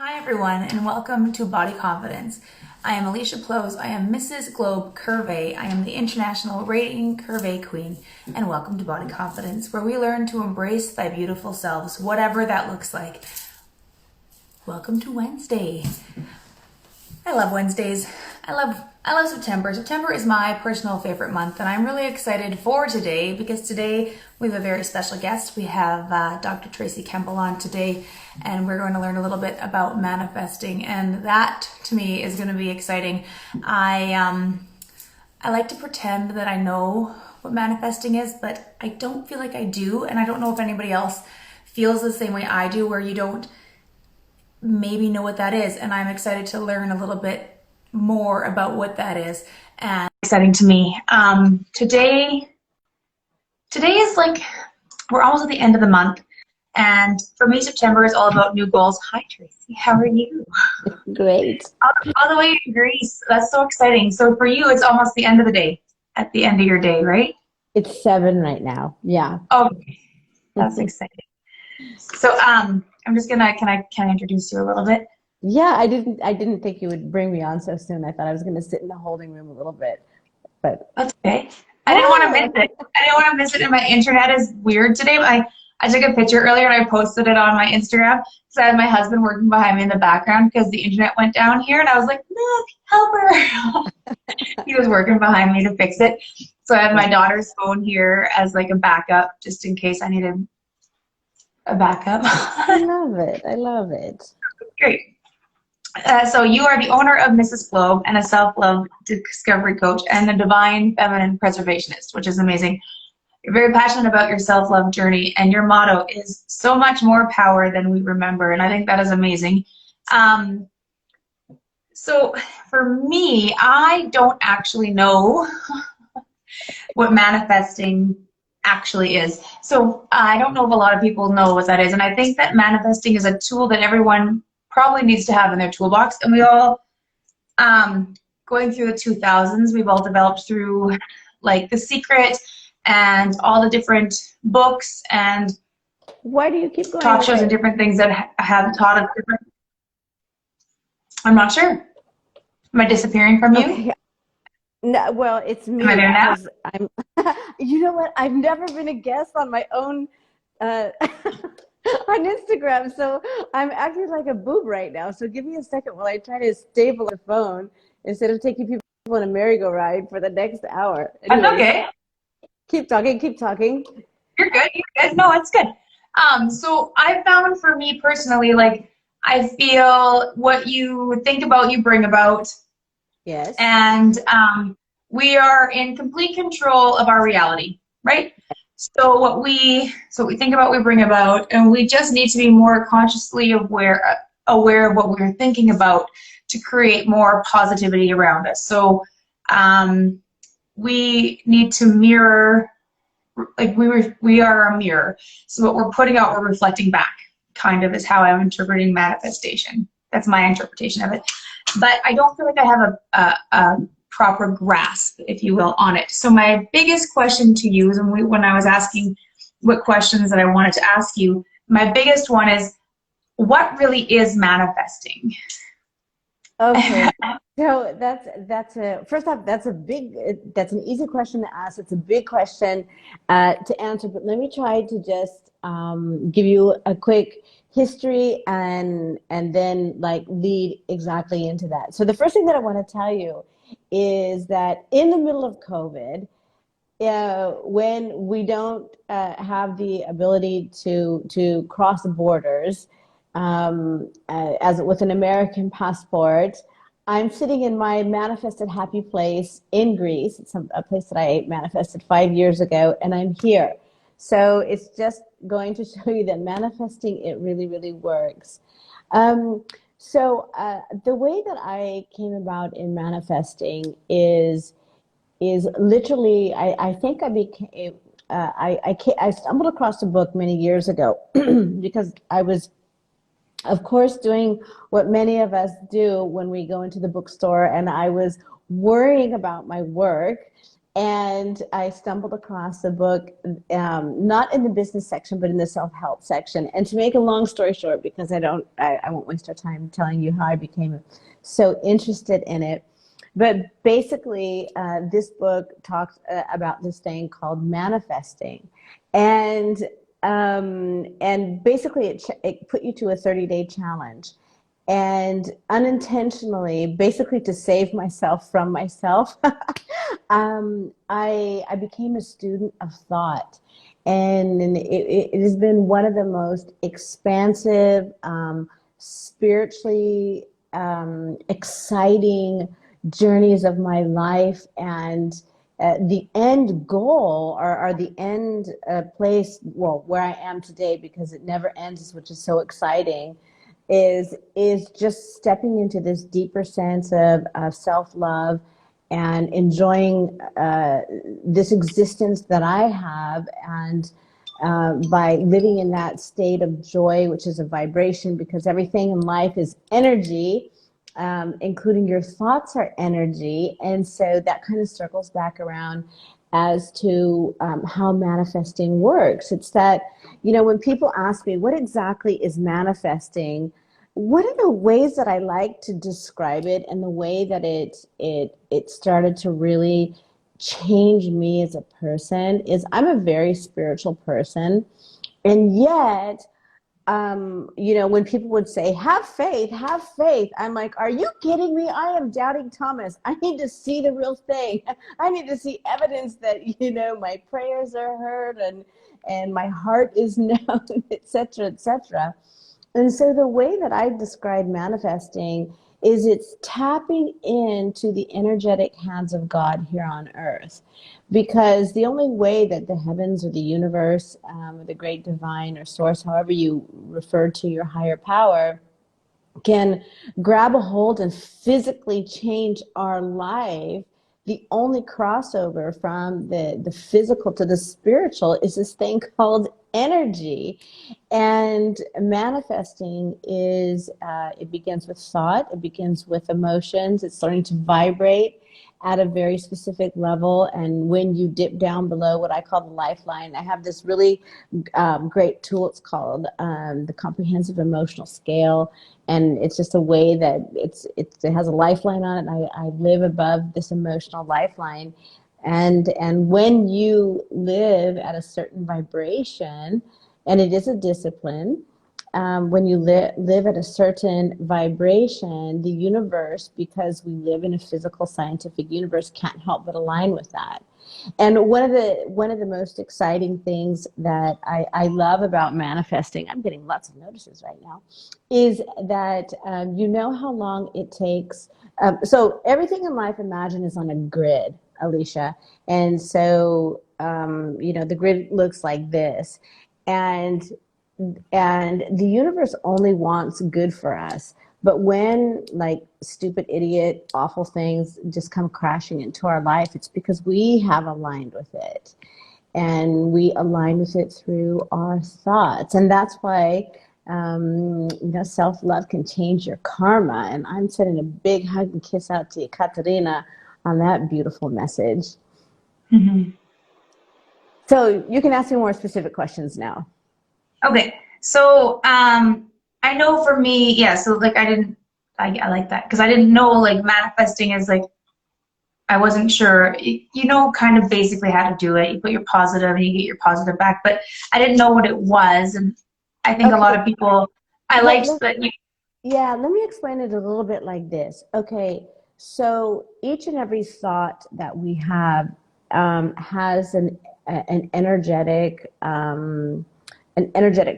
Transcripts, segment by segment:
Hi everyone and welcome to Body Confidence. I am ALICIA PLOSZ. I am MRS.GLOBE Curve. I am the International Rating Curve Queen, and welcome to Body Confidence, where we learn to embrace thy beautiful selves, whatever that looks like. Welcome to Wednesday. I love Wednesdays. I love September. September is my personal favorite month, and I'm really excited for today because today we have a very special guest. We have Dr. TRACY KEMBLE on today, and we're going to learn a little bit about manifesting, and that to me is going to be exciting. I like to pretend that I know what manifesting is, but I don't feel like I do, and I don't know if anybody else feels the same way I do, where you don't maybe know what that is, and I'm excited to learn a little bit more about what that is, and exciting to me. Today is like, we're almost at the end of the month, and for me September is all about new goals. Hi Tracy, how are you? Great. All the way to Greece. That's so exciting. So for you it's almost the end of the day, at the end of your day, right? It's 7 right now. Yeah. Oh, that's exciting. So I'm just gonna, can I introduce you a little bit? Yeah, I didn't think you would bring me on so soon. I thought I was going to sit in the holding room a little bit, but that's okay. I didn't want to miss it. I didn't want to miss it, and my internet is weird today. I took a picture earlier and I posted it on my Instagram. So I had my husband working behind me in the background because the internet went down here, and I was like, look, help her. He was working behind me to fix it. So I had my daughter's phone here as like a backup, just in case I needed a backup. I love it. I love it. Great. So you are the owner of MRS.GLOBE and a self-love discovery coach and a divine feminine preservationist, which is amazing. You're very passionate about your self-love journey, and your motto is so much more power than we remember, and I think that is amazing. So for me, I don't actually know what manifesting actually is. So I don't know if a lot of people know what that is, and I think that manifesting is a tool that everyone probably needs to have in their toolbox, and we all, going through the 2000s, we've all developed through like The Secret and all the different books and why do you keep going talk shows and different things that have taught us different. I'm not sure. Am I disappearing from you? Okay. No, well, it's me. Am I there now? I'm, you know what? I've never been a guest on my own on Instagram, so I'm acting like a boob right now. So give me a second while I try to stable the phone instead of taking people on a merry-go-round for the next hour. Anyways, That's okay. Keep talking. Keep talking. You're good. You're good. No, it's good. So I found for me personally, like, I feel what you think about, you bring about. Yes. And we are in complete control of our reality, right? So what we think about, we bring about, and we just need to be more consciously aware of what we're thinking about to create more positivity around us. So we need to mirror, like we are a mirror. So what we're putting out, we're reflecting back, kind of is how I'm interpreting manifestation. That's my interpretation of it. But I don't feel like I have a proper grasp, if you will, on it. So my biggest question to you is, when I was asking what questions that I wanted to ask you, my biggest one is, what really is manifesting? Okay, so that's a first off, that's an easy question to ask. It's a big question to answer, but let me try to just give you a quick history and then like lead exactly into that. So the first thing that I want to tell you is that in the middle of COVID, when we don't have the ability to cross the borders, as with an American passport, I'm sitting in my manifested happy place in Greece. It's a place that I manifested 5 years ago, and I'm here. So it's just going to show you that manifesting, it really, really works. So the way that I came about in manifesting is literally, I think I became, I stumbled across a book many years ago because I was, of course, doing what many of us do when we go into the bookstore, and I was worrying about my work And I stumbled across the book, not in the business section, but in the self-help section. And to make a long story short, because I won't waste our time telling you how I became so interested in it. But basically, this book talks about this thing called manifesting, and basically it put you to a 30-day challenge. And unintentionally, basically to save myself from myself, I became a student of thought. And it has been one of the most expansive, spiritually exciting journeys of my life. And the end goal, or the end place, well, where I am today, because it never ends, which is so exciting, is just stepping into this deeper sense of self-love and enjoying this existence that I have, and by living in that state of joy, which is a vibration, because everything in life is energy, including your thoughts are energy. And so that kind of circles back around as to how manifesting works. It's that, when people ask me, what exactly is manifesting? One of the ways that I like to describe it, and the way that it started to really change me as a person, is I'm a very spiritual person. And yet, when people would say, have faith, I'm like, are you kidding me? I am doubting Thomas. I need to see the real thing. I need to see evidence that, my prayers are heard, and my heart is known, etc., etc. And so the way that I describe manifesting is it's tapping into the energetic hands of God here on earth. Because the only way that the heavens, or the universe, or the great divine, or source, however you refer to your higher power, can grab a hold and physically change our life, the only crossover from the physical to the spiritual is this thing called energy. And manifesting is, it begins with thought, it begins with emotions, it's starting to vibrate at a very specific level. And when you dip down below what I call the lifeline, I have this really great tool. It's called the Comprehensive Emotional Scale. And it's just a way that it has a lifeline on it. And I live above this emotional lifeline. And when you live at a certain vibration, and it is a discipline, when you live at a certain vibration, the universe, because we live in a physical scientific universe, can't help but align with that. And one of the most exciting things that I love about manifesting, I'm getting lots of notices right now, is that you know how long it takes. So everything in life, imagine, is on a grid, Alicia. And so the grid looks like this. And the universe only wants good for us. But when, like, stupid, idiot, awful things just come crashing into our life, it's because we have aligned with it. And we align with it through our thoughts. And that's why, self-love can change your karma. And I'm sending a big hug and kiss out to Katerina on that beautiful message. Mm-hmm. So you can ask me more specific questions now. Okay. So, I know for me, yeah, so like I like that, because I didn't know, like, manifesting is like, I wasn't sure, you know, kind of basically how to do it. You put your positive and you get your positive back, but I didn't know what it was. And I think a lot of people, liked that you. Yeah, let me explain it a little bit like this. Okay, so each and every thought that we have has an energetic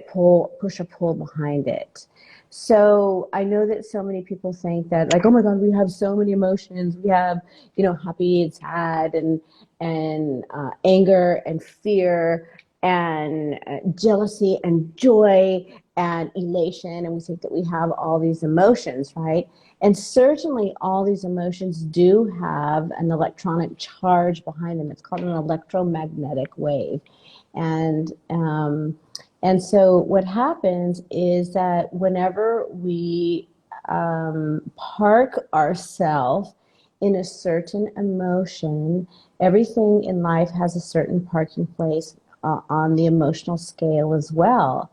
push or pull behind it. So I know that so many people think that, like, oh my God, we have so many emotions. We have, happy and sad, and anger and fear, and jealousy and joy and elation. And we think that we have all these emotions, right? And certainly all these emotions do have an electronic charge behind them. It's called an electromagnetic wave. And so what happens is that whenever we park ourselves in a certain emotion, everything in life has a certain parking place on the emotional scale as well.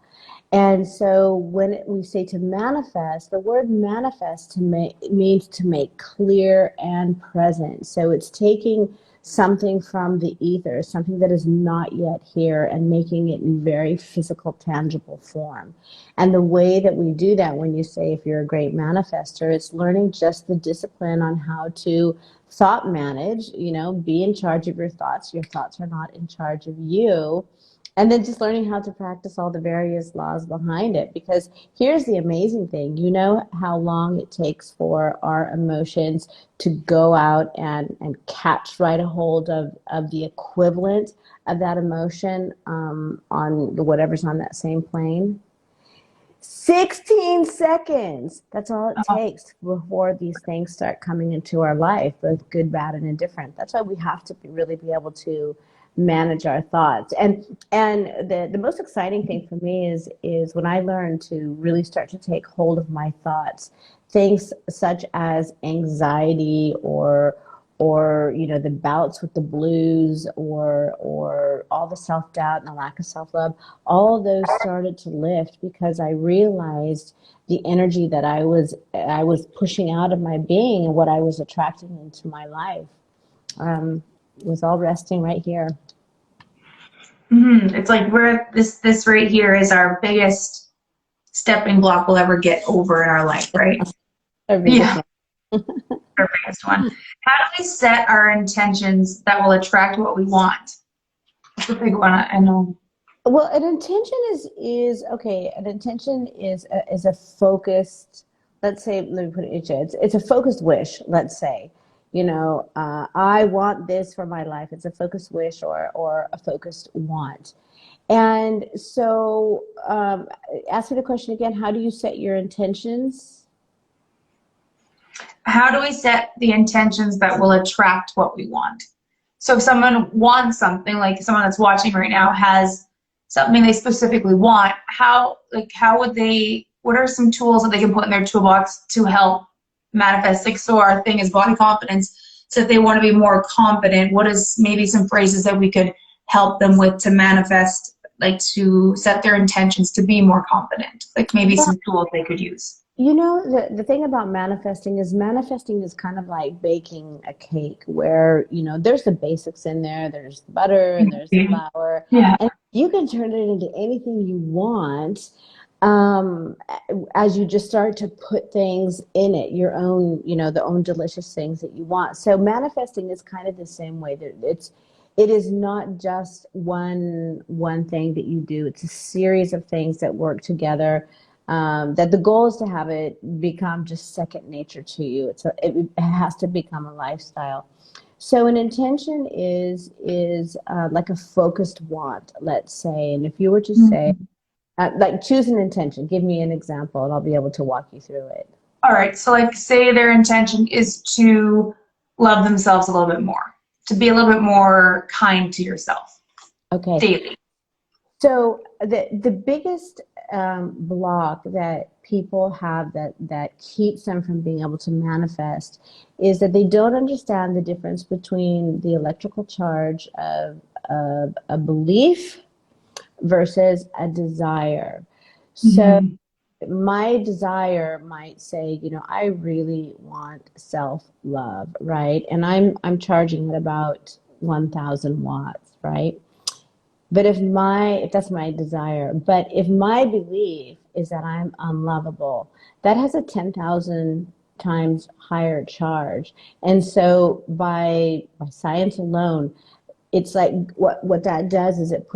And so when we say to manifest, the word manifest means to make clear and present. So it's taking something from the ether, something that is not yet here, and making it in very physical, tangible form. And the way that we do that, when you say if you're a great manifester, it's learning just the discipline on how to thought manage, be in charge of your thoughts. Your thoughts are not in charge of you. And then just learning how to practice all the various laws behind it. Because here's the amazing thing. You know how long it takes for our emotions to go out and catch right a hold of the equivalent of that emotion on whatever's on that same plane? 16 seconds. That's all it takes before these things start coming into our life, both good, bad, and indifferent. That's why we have to really be able to manage our thoughts. And the most exciting thing for me is when I learned to really start to take hold of my thoughts, things such as anxiety or the bouts with the blues or all the self-doubt and the lack of self-love, all of those started to lift because I realized the energy that I was pushing out of my being and what I was attracting into my life. Was all resting right here. It's like this right here is our biggest stepping block we'll ever get over in our life, right? Yeah. Our biggest one. How do we set our intentions that will attract what we want? That's a big one, I know. Well, an intention is okay. An intention is a focused. Let's say, let me put it. It's a focused wish. Let's say, I want this for my life. It's a focused wish or a focused want. And so, ask me the question again. How do you set your intentions? How do we set the intentions that will attract what we want? So if someone wants something, like someone that's watching right now has something they specifically want, what are some tools that they can put in their toolbox to help manifest? Like, so our thing is body confidence. So if they want to be more confident, what is maybe some phrases that we could help them with to manifest, like to set their intentions to be more confident? Like maybe some tools they could use. The thing about manifesting is kind of like baking a cake where, there's the basics in there. There's the butter and there's the flour. Yeah. And you can turn it into anything you want as you just start to put things in it, your own, the own delicious things that you want. So manifesting is kind of the same way. It is not just one thing that you do. It's a series of things that work together. That the goal is to have it become just second nature to you. It has to become a lifestyle. So an intention is like a focused want, let's say. And if you were to say, like choose an intention, give me an example, and I'll be able to walk you through it. All right. So like say their intention is to love themselves a little bit more, to be a little bit more kind to yourself. Okay. Daily. So the biggest block that people have that keeps them from being able to manifest is that they don't understand the difference between the electrical charge of a belief versus a desire. So my desire might say, I really want self-love, right? And I'm charging at about 1,000 watts, right? But if that's my desire, but if my belief is that I'm unlovable, that has a 10,000 times higher charge. And so by science alone, it's like what that does is it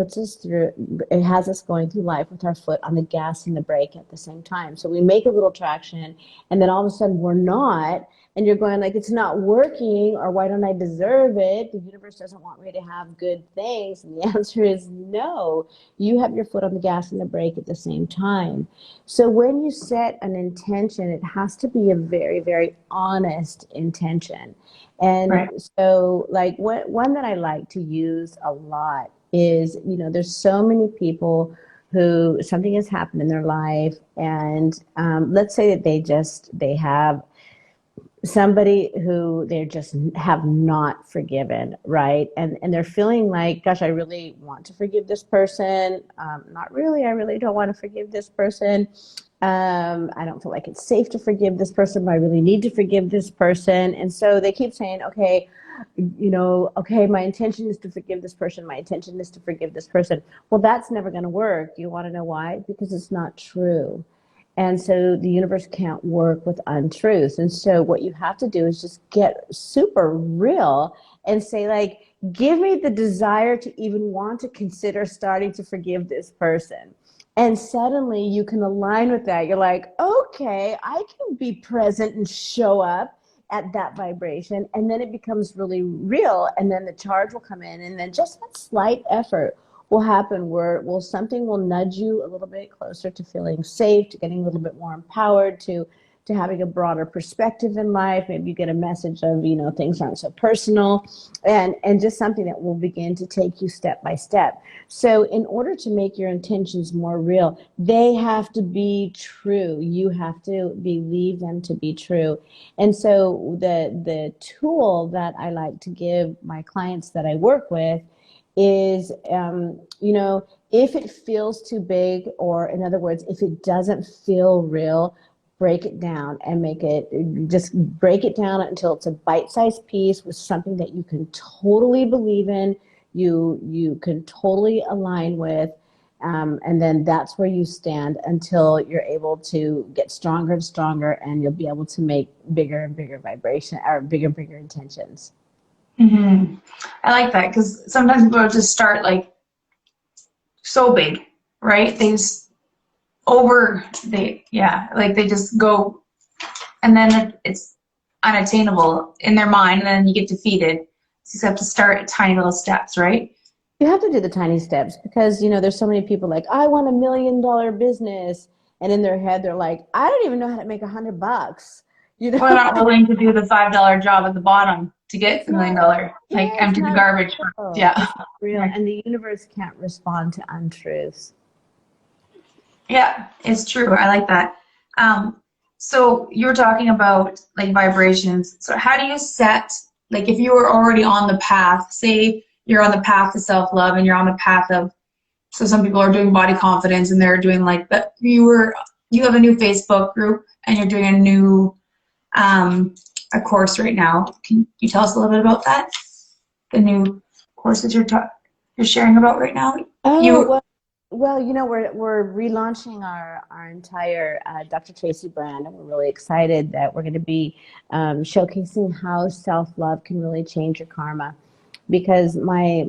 has us going through life with our foot on the gas and the brake at the same time. So we make a little traction and then all of a sudden we're not, and you're going like, it's not working, or why don't I deserve it? The universe doesn't want me to have good things. And the answer is no, you have your foot on the gas and the brake at the same time. So when you set an intention, it has to be a very, very honest intention. And so like one that I like to use a lot is, there's so many people who something has happened in their life, and let's say that they have somebody who they just have not forgiven, right? And they're feeling like, gosh, I really want to forgive this person. Not really. I really don't want to forgive this person. I don't feel like it's safe to forgive this person, but I really need to forgive this person. And so they keep saying, okay, okay, my intention is to forgive this person. My intention is to forgive this person. Well, that's never going to work. You want to know why? Because it's not true. And so the universe can't work with untruths. And so what you have to do is just get super real and say, like, give me the desire to even want to consider starting to forgive this person. And suddenly you can align with that. You're like, okay, I can be present and show up at that vibration. And then it becomes really real. And then the charge will come in. And then just that slight effort will happen where something will nudge you a little bit closer to feeling safe, to getting a little bit more empowered, to having a broader perspective in life. Maybe you get a message of, things aren't so personal, and just something that will begin to take you step by step. So in order to make your intentions more real, they have to be true. You have to believe them to be true. And so the tool that I like to give my clients that I work with is, if it feels too big, or in other words, if it doesn't feel real, break it down and just break it down until it's a bite-sized piece with something that you can totally believe in, you can totally align with, and then that's where you stand until you're able to get stronger and stronger, and you'll be able to make bigger and bigger vibration, or bigger and bigger intentions. Mm-hmm. I like that, because sometimes people just start like so big, right? They just they just go, and then it's unattainable in their mind, and then you get defeated. So you have to start at tiny little steps, right? You have to do the tiny steps, because there's so many people like, I want $1 million business, and in their head they're like, I don't even know how to make $100. We're not willing to do the $5 job at the bottom to get the $1 million, like empty the garbage. Real. Yeah, it's not real, and the universe can't respond to untruths. Yeah, it's true. I like that. So you were talking about like vibrations. So how do you set, like, if you were already on the path, say you're on the path to self-love, and you're on the path of, so some people are doing body confidence, and they're doing like that. You have a new Facebook group, and you're doing a new a course right now. Can you tell us a little bit about that? The new courses you're sharing about right now? Well, we're relaunching our entire Dr. Tracy brand, and we're really excited that we're going to be showcasing how self-love can really change your karma. Because my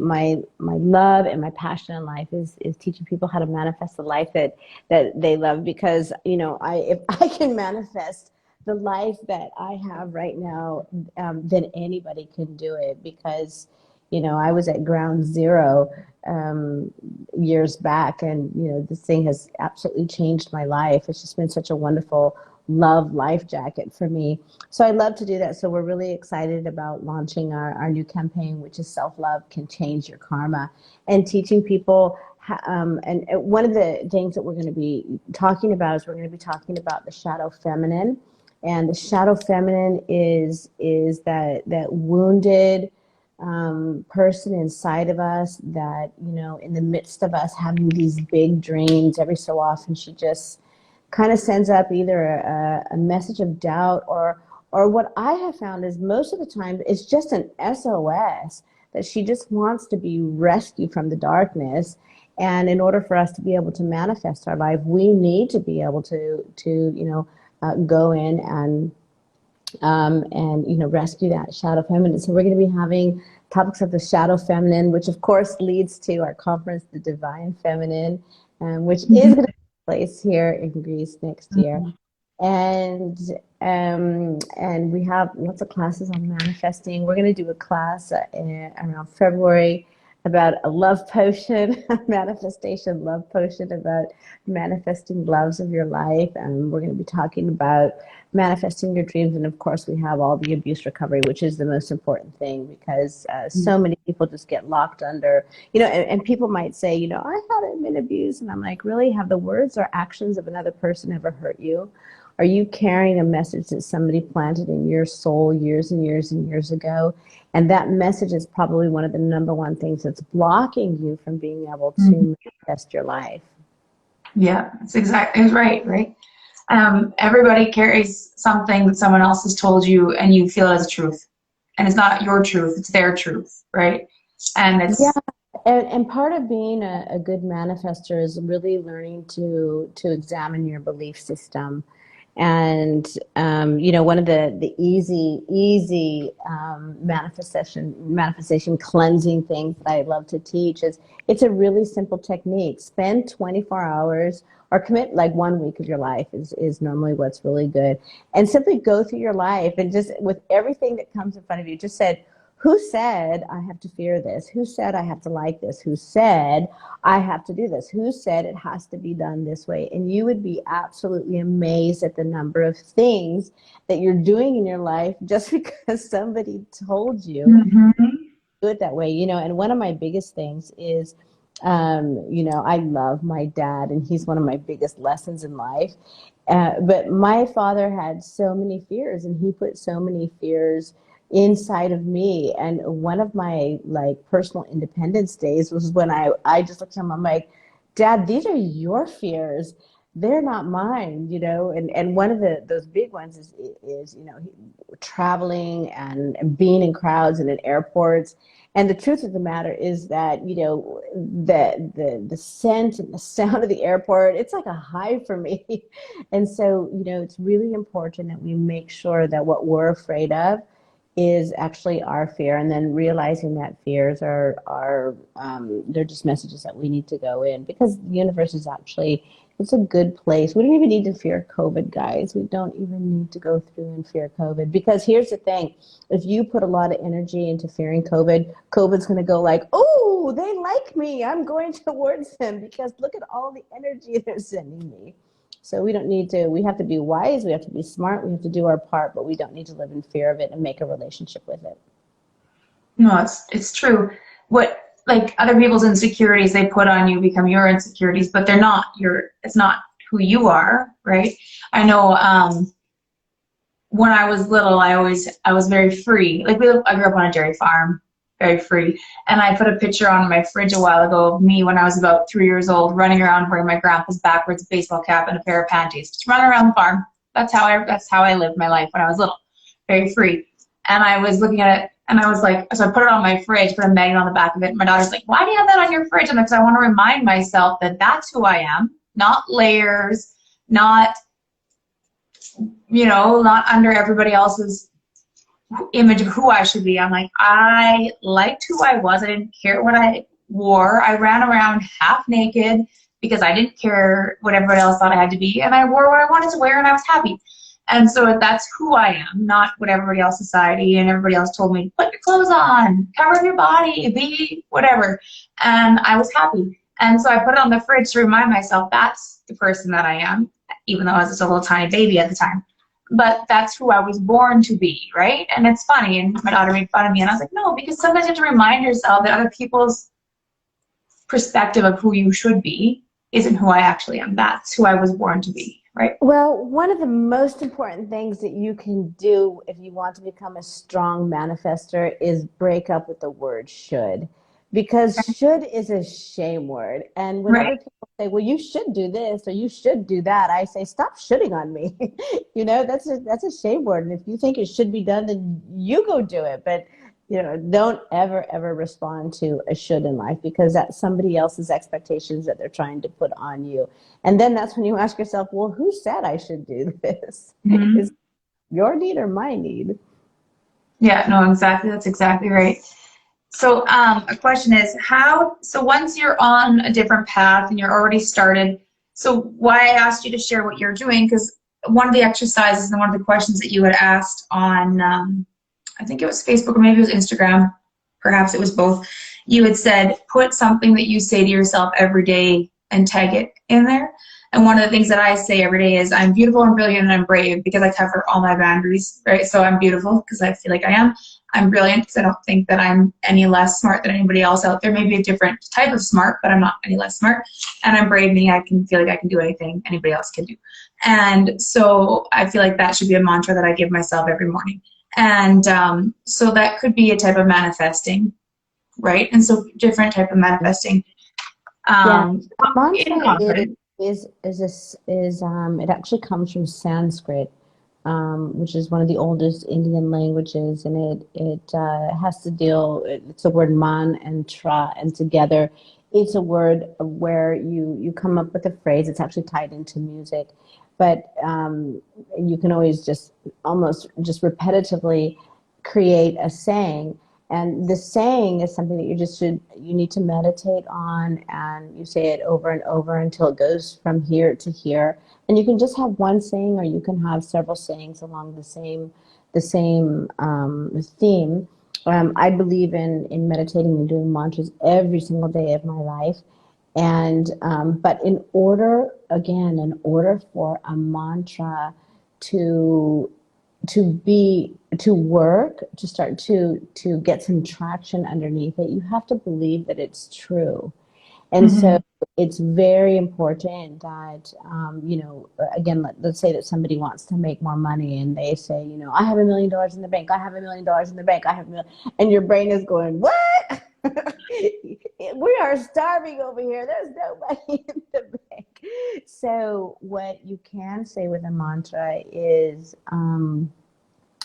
love and my passion in life is teaching people how to manifest the life that they love. Because if I can manifest the life that I have right now, then anybody can do it. Because I was at ground zero years back, and this thing has absolutely changed my life. It's just been such a wonderful love life jacket for me. So I love to do that. So we're really excited about launching our new campaign, which is Self-Love Can Change Your Karma, and teaching people and one of the things that we're going to be talking about is we're going to be talking about the shadow feminine. And the shadow feminine is that wounded person inside of us that, in the midst of us having these big dreams, every so often she just kind of sends up either a message of doubt, or what I have found is most of the time it's just an SOS that she just wants to be rescued from the darkness. And in order for us to be able to manifest our life, we need to be able to go in and rescue that shadow feminine. So we're going to be having topics of the shadow feminine, which of course leads to our conference, the Divine Feminine, which is going to take place here in Greece next year. And we have lots of classes on manifesting. We're going to do a class around February about a love potion, a manifestation love potion, about manifesting loves of your life. And we're going to be talking about manifesting your dreams. And of course, we have all the abuse recovery, which is the most important thing, because so many people just get locked under, and people might say, I haven't been abused. And I'm like, really? Have the words or actions of another person ever hurt you? Are you carrying a message that somebody planted in your soul years and years and years ago? And that message is probably one of the number one things that's blocking you from being able to manifest your life. Yeah, that's exactly right, right? Everybody carries something that someone else has told you and you feel it as truth. And it's not your truth, it's their truth, right? And it's... Yeah, and part of being a good manifester is really learning to examine your belief system. And you know, one of the easy manifestation cleansing things that I love to teach is it's a really simple technique. Spend 24 hours or commit like 1 week of your life is normally what's really good. And simply go through your life and just with everything that comes in front of you, just said, who said I have to fear this? Who said I have to like this? Who said I have to do this? Who said it has to be done this way? And you would be absolutely amazed at the number of things that you're doing in your life just because somebody told you do it that way. You know, and one of my biggest things is, you know, I love my dad, and he's one of my biggest lessons in life. But my father had so many fears, and he put so many fears inside of me. And one of my like personal independence days was when I just looked at him, I'm like, Dad, these are your fears. They're not mine, you know. And one of those big ones is you know, traveling and being in crowds and in airports. And the truth of the matter is that, you know, the scent and the sound of the airport, it's like a high for me. And so, you know, it's really important that we make sure that what we're afraid of is actually our fear, and then realizing that fears are they're just messages that we need to go in, because the universe is actually, it's a good place. We don't even need to fear COVID, guys. We don't even need to go through and fear COVID, because here's the thing. If you put a lot of energy into fearing COVID, COVID's going to go like, oh, they like me, I'm going towards them because look at all the energy they're sending me. So we don't need to, we have to be wise, we have to be smart, we have to do our part, but we don't need to live in fear of it and make a relationship with it. No, it's true. What, like, other people's insecurities they put on you become your insecurities, but they're not your, it's not who you are, right? I know when I was little, I was very free. Like, I grew up on a dairy farm, very free. And I put a picture on my fridge a while ago of me when I was about 3 years old, running around wearing my grandpa's backwards baseball cap and a pair of panties, just running around the farm. That's how I lived my life when I was little, very free. And I was looking at it, and I was like, so I put it on my fridge, put a magnet on the back of it. And my daughter's like, why do you have that on your fridge? And because I want to remind myself that that's who I am, not layers, not, you know, not under everybody else's image of who I should be. I'm like, I liked who I was. I didn't care what I wore. I ran around half naked because I didn't care what everybody else thought I had to be, and I wore what I wanted to wear, and I was happy. And so that's who I am, not what everybody else, society and everybody else told me. Put your clothes on, cover your body, be whatever. And I was happy. And so I put it on the fridge to remind myself that's the person that I am, even though I was just a little tiny baby at the time. But that's who I was born to be, right? And it's funny, and my daughter made fun of me, and I was like, no, because sometimes you have to remind yourself that other people's perspective of who you should be isn't who I actually am. That's who I was born to be, right? Well, one of the most important things that you can do if you want to become a strong manifester is break up with the word should. Because should is a shame word. And whenever people say, well, you should do this or you should do that, I say, stop shoulding on me. You know, that's a shame word. And if you think it should be done, then you go do it. But, you know, don't ever respond to a should in life, because that's somebody else's expectations that they're trying to put on you. And then that's when you ask yourself, well, who said I should do this? Is it your need or my need? Yeah, no, exactly. That's exactly right. So a question is, so once you're on a different path and you're already started, so why I asked you to share what you're doing, because one of the exercises and one of the questions that you had asked on, I think it was Facebook or maybe it was Instagram, perhaps it was both, you had said, put something that you say to yourself every day and tag it in there. And one of the things that I say every day is I'm beautiful, I'm brilliant, and I'm brave, because I cover all my boundaries, right? So I'm beautiful because I feel like I am. I'm brilliant because I don't think that I'm any less smart than anybody else out there. Maybe a different type of smart, but I'm not any less smart. And I'm brave, meaning I can feel like I can do anything anybody else can do. And so I feel like that should be a mantra that I give myself every morning. And so that could be a type of manifesting, right? And so different type of manifesting. Yeah, In mantra confidence. it actually comes from Sanskrit, which is one of the oldest Indian languages, and it has to deal. It's the word man and tra, and together, it's a word where you come up with a phrase. It's actually tied into music, but you can always just almost just repetitively create a saying. And the saying is something that you need to meditate on, and you say it over and over until it goes from here to here. And you can just have one saying, or you can have several sayings along the same theme. I believe in meditating and doing mantras every single day of my life. And but in order for a mantra to to work, to start to get some traction underneath it, you have to believe that it's true. And so Mm-hmm. it's very important that, again, let's say that somebody wants to make more money and they say, I have $1 million in the bank, I have $1 million in the bank, I have a million, and your brain is going, what? We are starving over here. There's no money in the bank. So what you can say with a mantra is,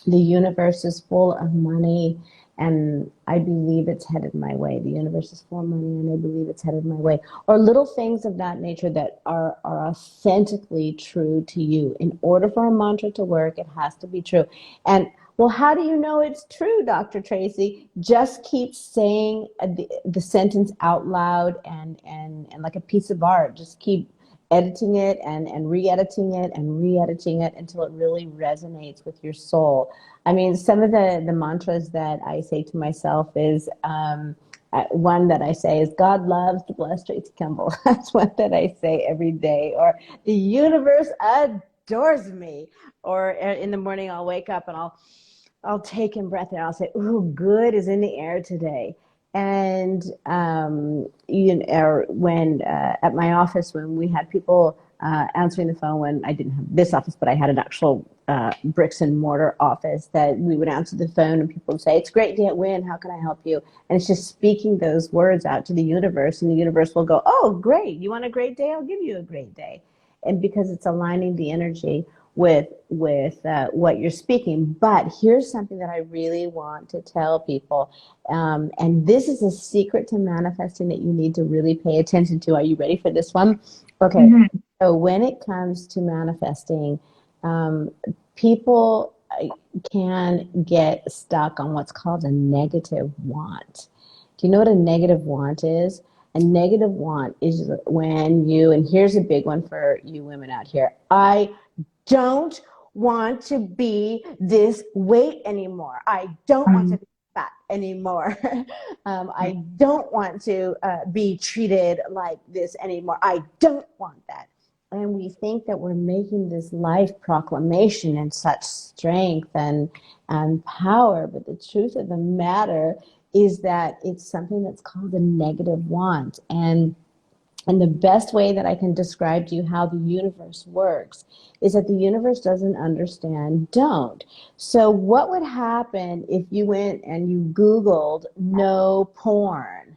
the universe is full of money, and I believe it's headed my way. The universe is full of money, and I believe it's headed my way. Or little things of that nature that are authentically true to you. In order for a mantra to work, it has to be true. And well, how do you know it's true, Dr. Tracy? Just keep saying the sentence out loud, and like a piece of art. Just keep editing it and re-editing it and re-editing it until it really resonates with your soul. I mean, some of the mantras that I say to myself is, one that I say is, God loves to bless Tracy Kemble. That's one that I say every day. Or the universe adores me. Or in the morning I'll wake up and I'll take in breath and I'll say, ooh, good is in the air today. And when at my office, when we had people answering the phone, when I didn't have this office, but I had an actual bricks and mortar office, that we would answer the phone and people would say, it's great day at Win, how can I help you? And it's just speaking those words out to the universe, and the universe will go, oh, great, you want a great day? I'll give you a great day. And because it's aligning the energy with what you're speaking. But here's something that I really want to tell people, and this is a secret to manifesting that you need to really pay attention to. Are you ready for this one? Okay. Mm-hmm. So when it comes to manifesting, people can get stuck on what's called a negative want. Do you know what a negative want is? A negative want is when and here's a big one for you women out here, I don't want to be this weight anymore. I don't want to be fat anymore. I don't want to be treated like this anymore. I don't want that. And we think that we're making this life proclamation in such strength and power, but the truth of the matter is that it's something that's called a negative want. And the best way that I can describe to you how the universe works is that the universe doesn't understand don't. So what would happen if you went and you Googled no porn?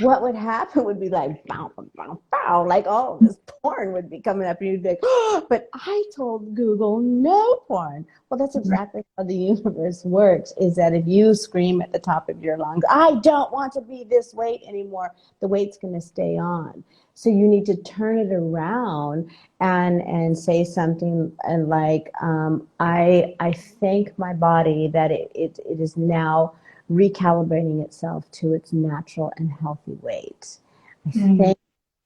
What would happen would be like, bow, bow, bow, like all this porn would be coming up, and you'd be like, oh, but I told Google no porn. Well, that's exactly how the universe works, is that if you scream at the top of your lungs, I don't want to be this weight anymore, the weight's going to stay on. So you need to turn it around and say something like, I thank my body that it is now recalibrating itself to its natural and healthy weight. I Mm-hmm. thank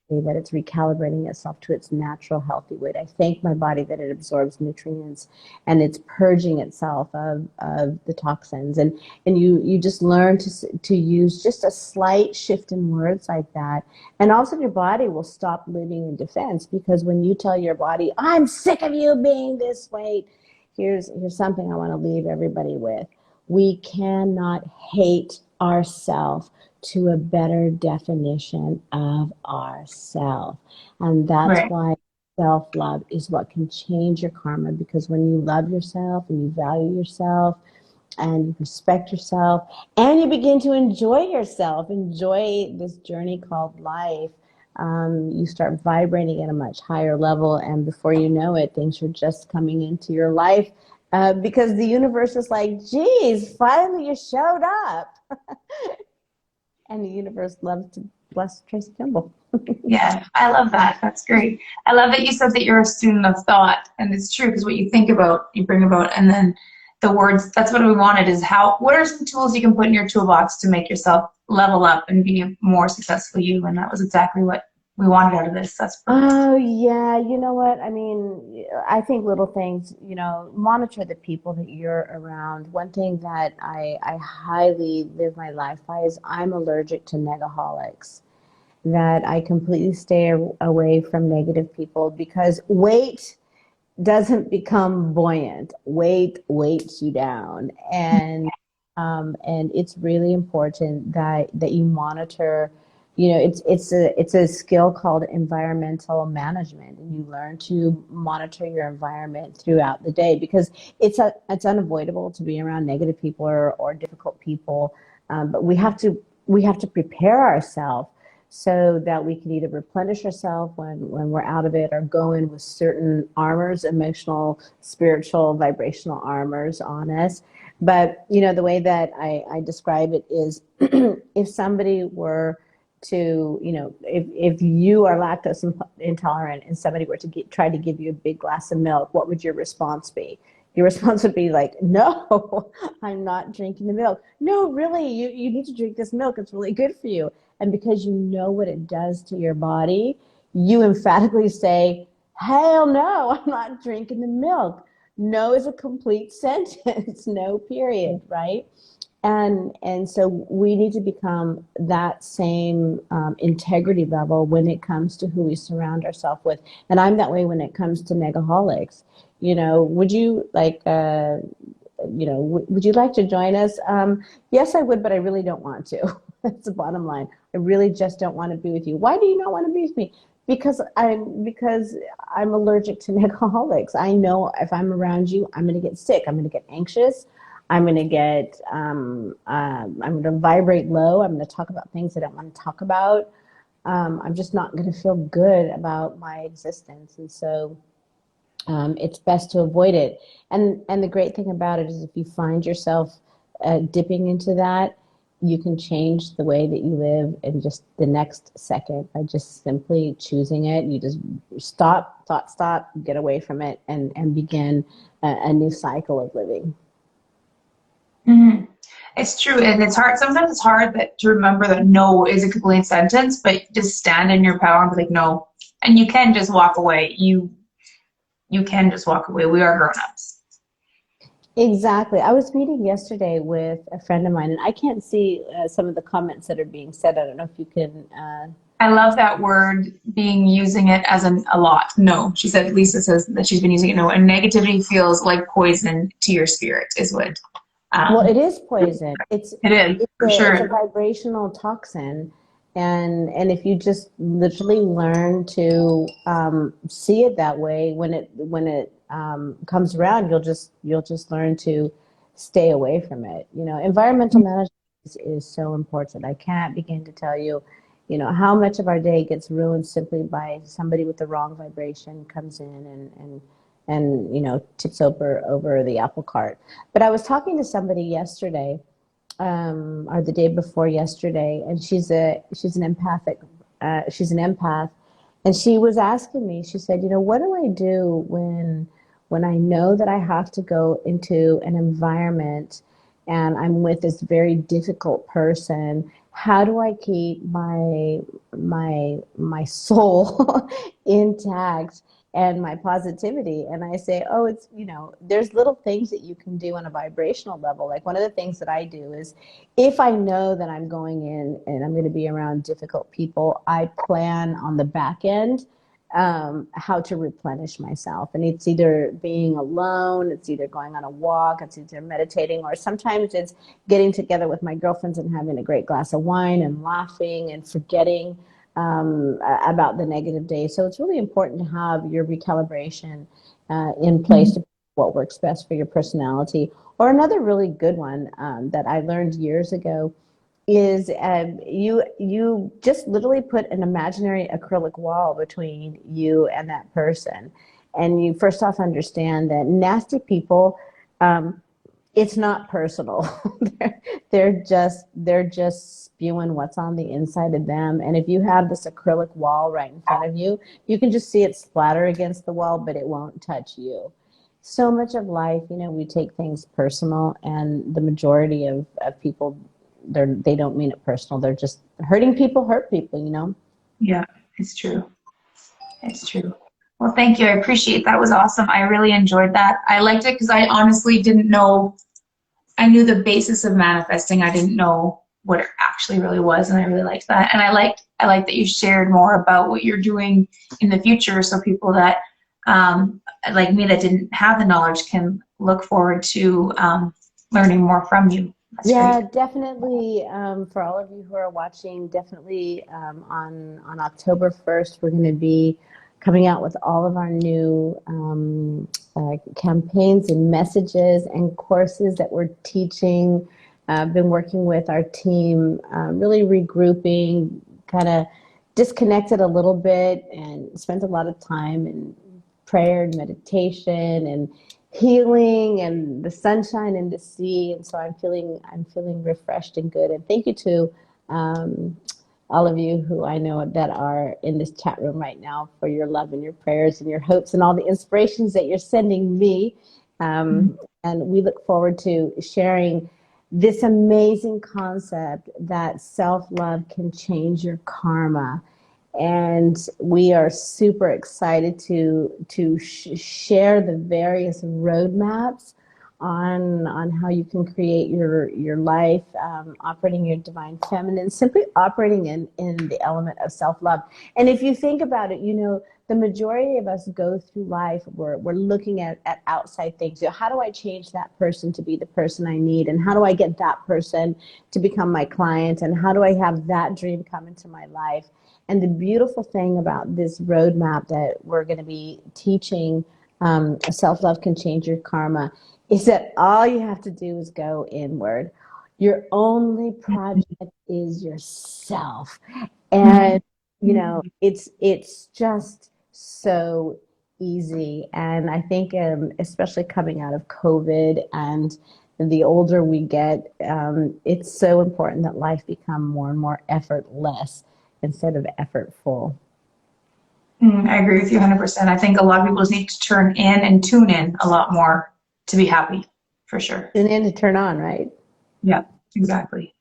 that it's recalibrating itself to its natural healthy weight. I thank my body that it absorbs nutrients and it's purging itself of the toxins. And you just learn to use just a slight shift in words like that. And also your body will stop living in defense, because when you tell your body, I'm sick of you being this weight, here's something I want to leave everybody with. We cannot hate ourselves to a better definition of ourself. And that's Right. why self-love is what can change your karma, because when you love yourself and you value yourself and you respect yourself and you begin to enjoy yourself, enjoy this journey called life, you start vibrating at a much higher level. And before you know it, things are just coming into your life because the universe is like, geez, finally you showed up. And the universe loves to bless Tracy Kemble. Yeah, I love that. That's great. I love that you said that you're a student of thought, and it's true, because what you think about, you bring about, and then the words, that's what we wanted, is what are some tools you can put in your toolbox to make yourself level up and be a more successful you? And that was exactly what we wanted out of this. That's perfect. Oh, yeah. You know what? I mean, I think little things, monitor the people that you're around. One thing that I highly live my life by is I'm allergic to negaholics, that I completely stay away from negative people, because weight doesn't become buoyant. Weight weights you down. And it's really important that you monitor. It's a skill called environmental management, and you learn to monitor your environment throughout the day, because it's unavoidable to be around negative people or difficult people. But we have to prepare ourselves so that we can either replenish ourselves when we're out of it, or go in with certain armors, emotional, spiritual, vibrational armors on us. But, the way that I describe it is if somebody were to, if you are lactose intolerant and somebody were to try to give you a big glass of milk, what would your response be? Your response would be like, no, I'm not drinking the milk. No, really, you need to drink this milk. It's really good for you. And because you know what it does to your body, you emphatically say, hell no, I'm not drinking the milk. No is a complete sentence, no period, right? And so we need to become that same integrity level when it comes to who we surround ourselves with. And I'm that way when it comes to negaholics. Would you would you like to join us? Yes, I would, but I really don't want to. That's the bottom line. I really just don't want to be with you. Why do you not want to be with me? Because I'm allergic to negaholics. I know if I'm around you, I'm going to get sick. I'm going to get anxious. I'm going to get, I'm going to vibrate low. I'm going to talk about things I don't want to talk about. I'm just not going to feel good about my existence. And so it's best to avoid it. And the great thing about it is if you find yourself dipping into that, you can change the way that you live in just the next second by just simply choosing it. You just stop, get away from it, and begin a new cycle of living. Mm-hmm. It's true, and it's hard. Sometimes it's hard to remember that no is a complete sentence, but just stand in your power and be like, no. And you can just walk away. You can just walk away. We are grown-ups. Exactly. I was meeting yesterday with a friend of mine, and I can't see some of the comments that are being said. I don't know if you can. I love that word, using it as a lot. No, she said, Lisa says that she's been using it. No, and negativity feels like poison to your spirit is what. Well, it is poison. It is, for sure. It's a vibrational toxin, and if you just literally learn to see it that way, when it comes around, you'll just learn to stay away from it. Environmental management is so important. I can't begin to tell you, how much of our day gets ruined simply by somebody with the wrong vibration comes in and tips over the apple cart. But I was talking to somebody yesterday, or the day before yesterday, and she's an empath, and she was asking me. She said, what do I do when I know that I have to go into an environment and I'm with this very difficult person? how do I keep my soul intact and my positivity? And I say, oh, it's, you know, there's little things that you can do on a vibrational level. Like one of the things that I do is if I know that I'm going in and I'm going to be around difficult people, I plan on the back end how to replenish myself. And it's either being alone, it's either going on a walk, it's either meditating, or sometimes it's getting together with my girlfriends and having a great glass of wine and laughing and forgetting about the negative days. So it's really important to have your recalibration in place to what works best for your personality. Or another really good one that I learned years ago is you just literally put an imaginary acrylic wall between you and that person, and you first off understand that nasty people, it's not personal. they're just spewing what's on the inside of them. And if you have this acrylic wall right in front of you, you can just see it splatter against the wall, but it won't touch you. So much of life, you know, we take things personal, and the majority of people, they don't mean it personal. They're just hurting people hurt people, you know? Yeah, it's true. It's true. Well, thank you. I appreciate that. Was awesome. I really enjoyed that. I liked it because I honestly didn't know. I knew the basis of manifesting. I didn't know what it actually really was, and I really liked that. And I like that you shared more about what you're doing in the future, so people that like me that didn't have the knowledge can look forward to learning more from you. That's Yeah, great. definitely. For all of you who are watching, definitely on October 1st, we're going to be coming out with all of our new campaigns and messages and courses that we're teaching. I've been working with our team, really regrouping, kind of disconnected a little bit, and spent a lot of time in prayer and meditation and healing and the sunshine in the sea. And so I'm feeling refreshed and good. And thank you to all of you who I know that are in this chat room right now for your love and your prayers and your hopes and all the inspirations that you're sending me. And we look forward to sharing this amazing concept that self-love can change your karma. And we are super excited to share the various roadmaps on how you can create your life, operating your divine feminine, simply operating in the element of self-love. And if you think about it, you know, the majority of us go through life, we're looking at outside things. You know, how do I change that person to be the person I need? And how do I get that person to become my client? And how do I have that dream come into my life? And the beautiful thing about this roadmap that we're going to be teaching, self-love can change your karma, is that all you have to do is go inward. Your only project is yourself. And, you know, it's just so easy. And I think especially coming out of COVID and the older we get, it's so important that life become more and more effortless instead of effortful. I agree with you 100%. I think a lot of people just need to turn in and tune in a lot more to be happy, for sure. And then to turn on, right? Yeah, exactly.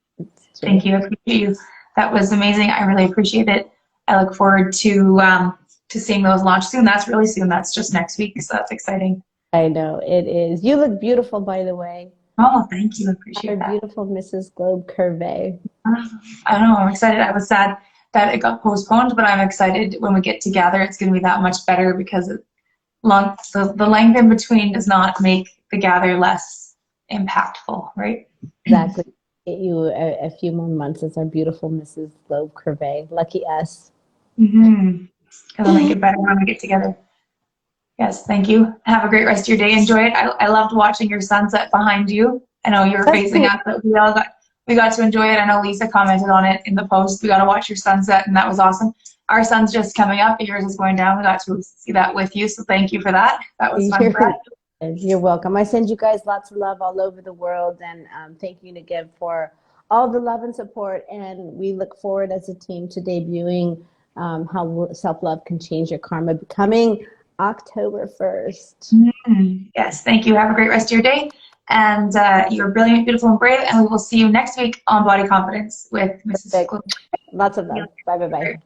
Thank you. I appreciate you. That was amazing. I really appreciate it. I look forward to seeing those launch soon. That's really soon. That's just next week, so that's exciting. I know it is. You look beautiful, by the way. Oh, thank you. I appreciate Our that. beautiful Mrs. Globe Curve. I don't know. I'm excited. I was sad that it got postponed, but I'm excited when we get together. It's going to be that much better because the length in between does not make the gather less impactful, right? Exactly. Get you a few more months as our beautiful Mrs. Globe Curve. Lucky us. It'll make it better when we get together. Yes, thank you. Have a great rest of your day. Enjoy it. I loved watching your sunset behind you. I know you were facing us, but we got to enjoy it. I know Lisa commented on it in the post. We got to watch your sunset, and that was awesome. Our sun's just coming up, and yours is going down. We got to see that with you, so thank you for that. That was fun for us. You're welcome. I send you guys lots of love all over the world, and thank you again for all the love and support. And we look forward as a team to debuting how self-love can change your karma, coming October 1st. Yes, thank you. Have a great rest of your day. And you're brilliant, beautiful, and brave. And we will see you next week on Body Confidence with Mrs. Perfect. Globe. Lots of love. Bye, bye, bye.